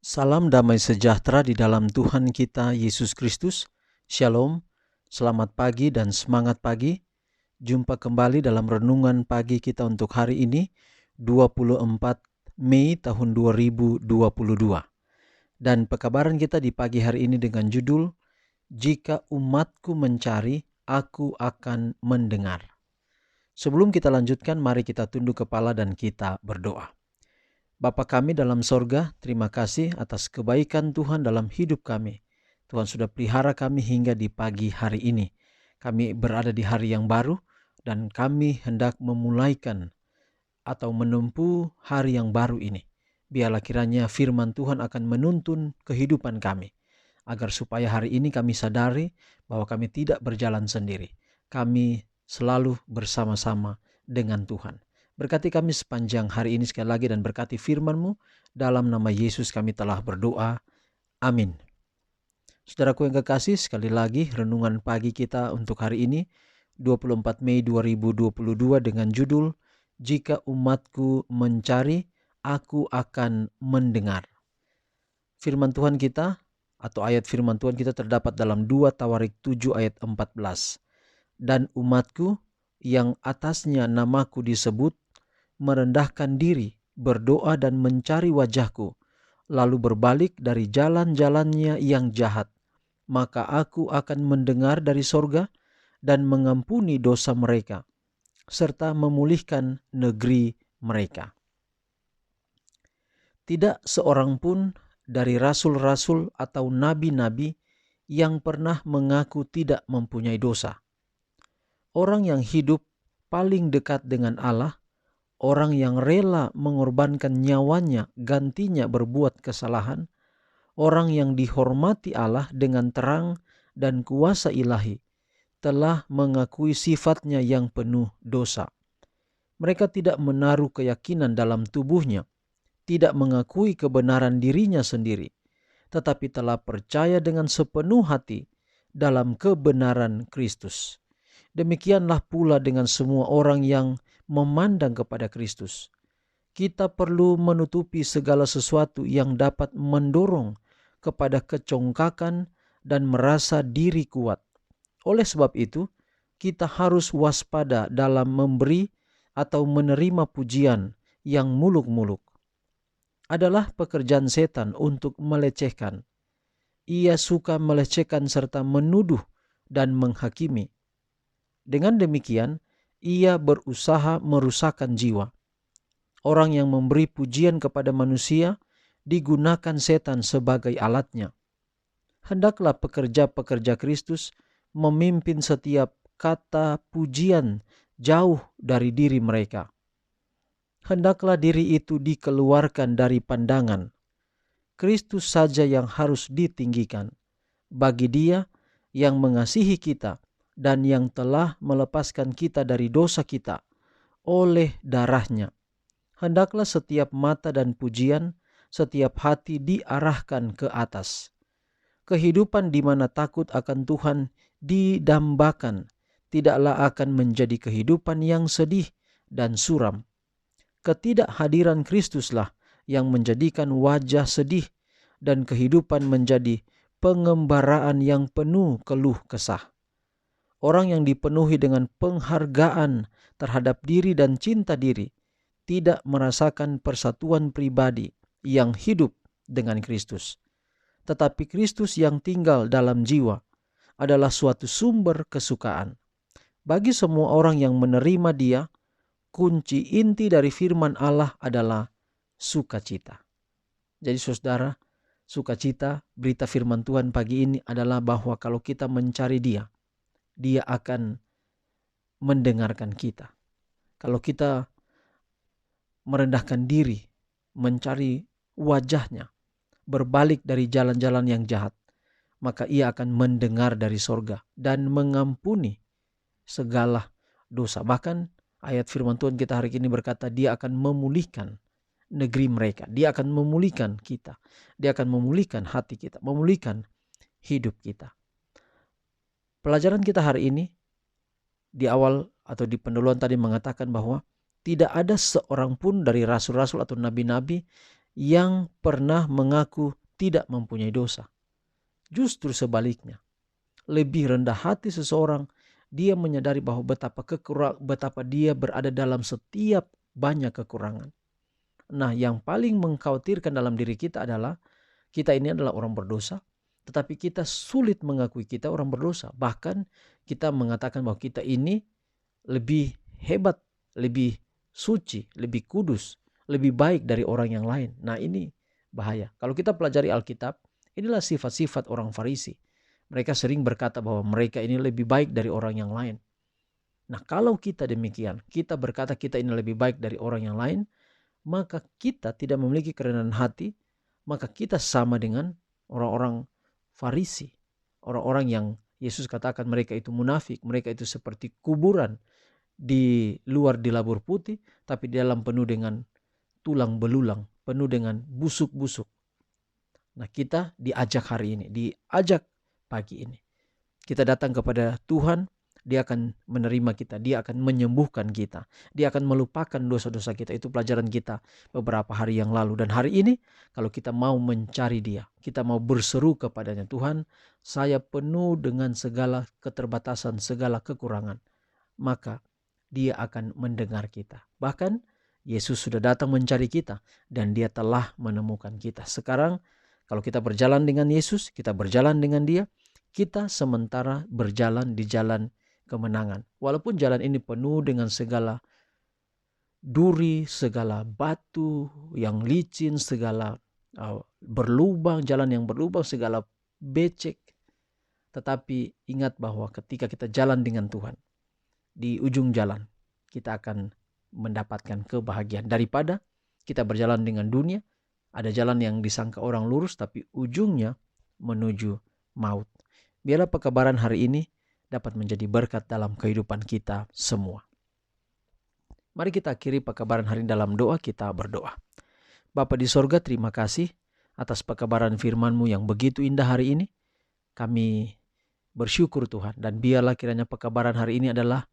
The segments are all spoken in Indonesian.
Salam damai sejahtera di dalam Tuhan kita Yesus Kristus. Shalom, selamat pagi dan semangat pagi. Jumpa kembali dalam renungan pagi kita untuk hari ini, 24 Mei tahun 2022. Dan pekabaran kita di pagi hari ini dengan judul, Jika umatku mencari, aku akan mendengar. Sebelum kita lanjutkan, mari kita tunduk kepala dan kita berdoa. Bapa kami dalam sorga, terima kasih atas kebaikan Tuhan dalam hidup kami. Tuhan sudah pelihara kami hingga di pagi hari ini. Kami berada di hari yang baru dan kami hendak memulaikan atau menempuh hari yang baru ini. Biarlah kiranya firman Tuhan akan menuntun kehidupan kami, agar supaya hari ini kami sadari bahwa kami tidak berjalan sendiri. Kami selalu bersama-sama dengan Tuhan. Berkati kami sepanjang hari ini sekali lagi dan berkati firman-Mu. Dalam nama Yesus kami telah berdoa. Amin. Saudaraku yang kekasih, sekali lagi renungan pagi kita untuk hari ini 24 Mei 2022 dengan judul Jika umatku mencari, aku akan mendengar. Firman Tuhan kita atau ayat firman Tuhan kita terdapat dalam 2 Tawarik 7 ayat 14. Dan umatku yang atasnya namaku disebut merendahkan diri, berdoa dan mencari wajahku, lalu berbalik dari jalan-jalannya yang jahat, maka aku akan mendengar dari sorga dan mengampuni dosa mereka, serta memulihkan negeri mereka. Tidak seorang pun dari rasul-rasul atau nabi-nabi yang pernah mengaku tidak mempunyai dosa. Orang yang hidup paling dekat dengan Allah, orang yang rela mengorbankan nyawanya gantinya berbuat kesalahan, orang yang dihormati Allah dengan terang dan kuasa ilahi, telah mengakui sifatnya yang penuh dosa. Mereka tidak menaruh keyakinan dalam tubuhnya, tidak mengakui kebenaran dirinya sendiri, tetapi telah percaya dengan sepenuh hati dalam kebenaran Kristus. Demikianlah pula dengan semua orang yang memandang kepada Kristus. Kita perlu menutupi segala sesuatu yang dapat mendorong kepada kecongkakan dan merasa diri kuat. Oleh sebab itu, kita harus waspada dalam memberi atau menerima pujian yang muluk-muluk. Adalah pekerjaan setan untuk melecehkan. Ia suka melecehkan serta menuduh dan menghakimi. Dengan demikian, ia berusaha merusakkan jiwa. Orang yang memberi pujian kepada manusia digunakan setan sebagai alatnya. Hendaklah pekerja-pekerja Kristus memimpin setiap kata pujian jauh dari diri mereka. Hendaklah diri itu dikeluarkan dari pandangan. Kristus saja yang harus ditinggikan. Bagi Dia yang mengasihi kita dan yang telah melepaskan kita dari dosa kita oleh darahnya, hendaklah setiap mata dan pujian, setiap hati diarahkan ke atas. Kehidupan di mana takut akan Tuhan didambakan tidaklah akan menjadi kehidupan yang sedih dan suram. Ketidakhadiran Kristuslah yang menjadikan wajah sedih dan kehidupan menjadi pengembaraan yang penuh keluh kesah. Orang yang dipenuhi dengan penghargaan terhadap diri dan cinta diri tidak merasakan persatuan pribadi yang hidup dengan Kristus. Tetapi Kristus yang tinggal dalam jiwa adalah suatu sumber kesukaan. Bagi semua orang yang menerima Dia, kunci inti dari firman Allah adalah sukacita. Jadi saudara, sukacita, berita firman Tuhan pagi ini adalah bahwa kalau kita mencari Dia, Dia akan mendengarkan kita. Kalau kita merendahkan diri, mencari wajahnya, berbalik dari jalan-jalan yang jahat, maka Ia akan mendengar dari sorga dan mengampuni segala dosa. Bahkan ayat firman Tuhan kita hari ini berkata Dia akan memulihkan negeri mereka. Dia akan memulihkan kita. Dia akan memulihkan hati kita, memulihkan hidup kita. Pelajaran kita hari ini di awal atau di pendahuluan tadi mengatakan bahwa tidak ada seorang pun dari rasul-rasul atau nabi-nabi yang pernah mengaku tidak mempunyai dosa. Justru sebaliknya, lebih rendah hati seseorang, dia menyadari bahwa betapa dia berada dalam setiap banyak kekurangan. Nah, yang paling mengkhawatirkan dalam diri kita adalah kita ini adalah orang berdosa, tetapi kita sulit mengakui kita orang berdosa. Bahkan kita mengatakan bahwa kita ini lebih hebat, lebih suci, lebih kudus, lebih baik dari orang yang lain. Nah, ini bahaya. Kalau kita pelajari Alkitab, inilah sifat-sifat orang Farisi. Mereka sering berkata bahwa mereka ini lebih baik dari orang yang lain. Nah, kalau kita demikian, kita berkata kita ini lebih baik dari orang yang lain, maka kita tidak memiliki kerendahan hati, maka kita sama dengan orang-orang Farisi. Orang-orang yang Yesus katakan mereka itu munafik, mereka itu seperti kuburan, di luar dilabur putih, tapi di dalam penuh dengan tulang belulang, penuh dengan busuk-busuk. Nah, kita diajak hari ini, diajak pagi ini. Kita datang kepada Tuhan, Dia akan menerima kita, Dia akan menyembuhkan kita, Dia akan melupakan dosa-dosa kita. Itu pelajaran kita beberapa hari yang lalu. Dan hari ini, kalau kita mau mencari Dia, kita mau berseru kepadanya, Tuhan, saya penuh dengan segala keterbatasan, segala kekurangan, maka Dia akan mendengar kita. Bahkan Yesus sudah datang mencari kita dan Dia telah menemukan kita. Sekarang kalau kita berjalan dengan Yesus, kita berjalan dengan Dia, kita sementara berjalan di jalan kemenangan. Walaupun jalan ini penuh dengan segala duri, segala batu yang licin, segala berlubang, jalan yang berlubang, segala becek. Tetapi ingat bahwa ketika kita jalan dengan Tuhan, di ujung jalan kita akan mendapatkan kebahagiaan. Daripada kita berjalan dengan dunia, ada jalan yang disangka orang lurus tapi ujungnya menuju maut. Biarlah pekabaran hari ini dapat menjadi berkat dalam kehidupan kita semua. Mari kita akhiri pekabaran hari ini dalam doa. Kita berdoa. Bapa di sorga, terima kasih atas pekabaran firman-Mu yang begitu indah hari ini. Kami bersyukur Tuhan, dan biarlah kiranya pekabaran hari ini adalah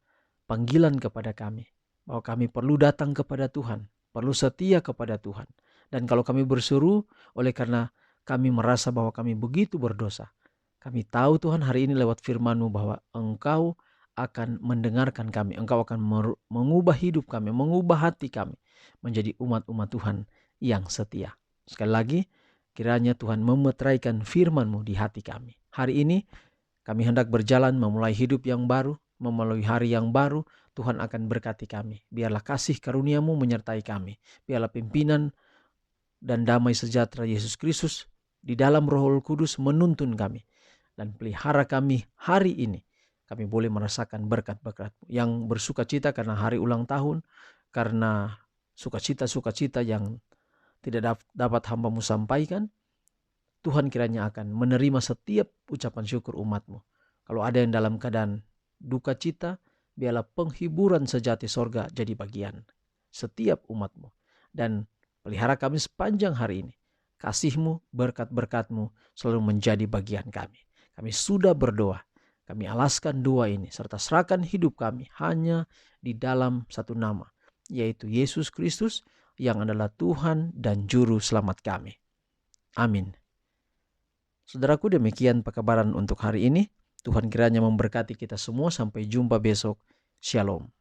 panggilan kepada kami, bahwa kami perlu datang kepada Tuhan, perlu setia kepada Tuhan. Dan kalau kami berseru oleh karena kami merasa bahwa kami begitu berdosa, kami tahu Tuhan hari ini lewat firman-Mu bahwa Engkau akan mendengarkan kami, Engkau akan mengubah hidup kami, mengubah hati kami menjadi umat-umat Tuhan yang setia. Sekali lagi, kiranya Tuhan memeteraikan firman-Mu di hati kami. Hari ini kami hendak berjalan memulai hidup yang baru, melalui hari yang baru. Tuhan akan berkati kami. Biarlah kasih karunia-Mu menyertai kami. Biarlah pimpinan dan damai sejahtera Yesus Kristus di dalam Roh Kudus menuntun kami dan pelihara kami hari ini. Kami boleh merasakan berkat-berkat yang bersukacita karena hari ulang tahun, karena sukacita-sukacita yang tidak dapat hamba-Mu sampaikan. Tuhan kiranya akan menerima setiap ucapan syukur umat-Mu. Kalau ada yang dalam keadaan duka cita, biarlah penghiburan sejati sorga jadi bagian setiap umat-Mu. Dan pelihara kami sepanjang hari ini. Kasih-Mu, berkat-berkat-Mu selalu menjadi bagian kami. Kami sudah berdoa, kami alaskan doa ini, serta serahkan hidup kami hanya di dalam satu nama, yaitu Yesus Kristus yang adalah Tuhan dan Juru Selamat kami. Amin. Saudaraku, demikian pekabaran untuk hari ini. Tuhan kiranya memberkati kita semua. Sampai jumpa besok. Shalom.